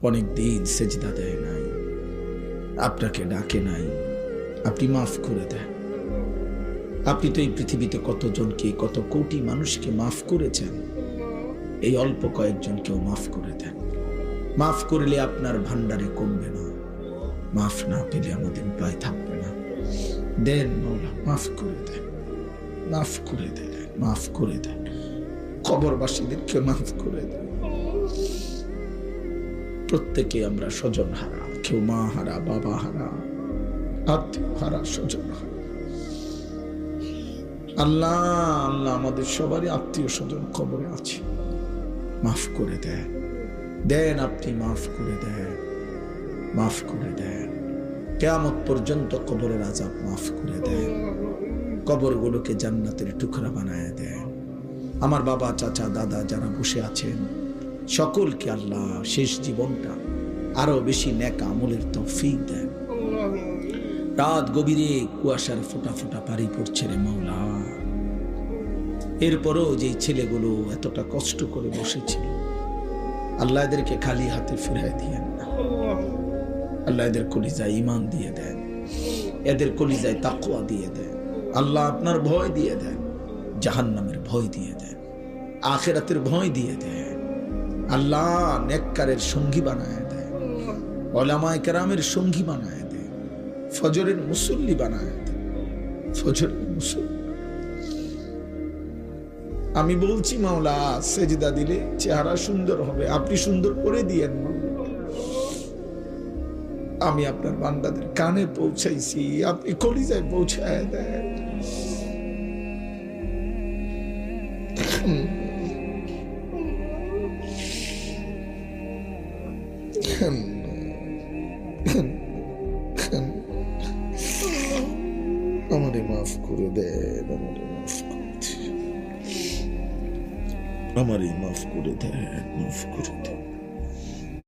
অনেক দিন সেজদা দেয় নাই, আপনাকে ডাকে নাই, আপনি মাফ করে দেন। আপনি তো এই পৃথিবীতে কতজনকে, কত কোটি মানুষকে মাফ করেছেন, এই অল্প কয়েকজনকেও মাফ করে দেন। মাফ করলে আপনার ভান্ডারে কমবে না, মাফ না পেলে আমাদের উপায় থাকবে না। দেন মওলা, মাফ করে দেন, মাফ করে দেন, মাফ করে দেন। কবরবাসীদেরকে মাফ করে দেন। প্রত্যেকে আমরা স্বজন হারা, কেউ মা হারা, বাবা হারা, আত্মীয় হারা, স্বজন হারা। আল্লাহ আল্লাহ, আমাদের সবারই আত্মীয় স্বজন কবরে আছে, মাফ করে দেন। দেন আপনি মাফ করে দেন, মাফ করে দেন। কিয়ামত পর্যন্ত কবরের আযাব মাফ করে দেন। কবরগুলোকে জান্নাতের টুকরা বানায় দেন। আমার বাবা, চাচা, দাদা যারা বসে আছেন সকলকে আল্লাহ শেষ জীবনটা আরো বেশি নেক আমলের তৌফিক দেন। রাত গভীরে কুয়াশার ফোঁটা ফোঁটা পানি পড়ছে রে মাওলা, এরপরও যে ছেলেগুলো এতটা কষ্ট করে বসেছিল, আল্লাহ এদেরকে খালি হাতে ফিরায় দিয়েন না। আল্লাহ এদের কলিজায় ঈমান দিয়ে দেন, এদের কলিজায় তাকওয়া দিয়ে দেন। আল্লাহ আপনার ভয় দিয়ে দেন, জাহান্নামের ভয় দিয়ে দেন, আখিরাতের ভয় দিয়ে দেন। আল্লাহ নেককারের সঙ্গী বানায় দেন, উলামায়ে কেরামের সঙ্গী বানায় দেন, ফজরের মুসল্লি বানায় দেন, ফজরের মুসল্লি। আমি বলছি মাওলা, সেজদা দিলে চেহারা সুন্দর হবে, আপনি সুন্দর করে দিয়েন মাওলা। আমি আপনার বান্দাদের কানে পৌঁছাইছি, আপনি কলিজায় পৌঁছায় দেন। আমারে মাফ করে দেন, আমারে মাফ করে দেন, আমারে মাফ করে দেন, মাফ করে দেন।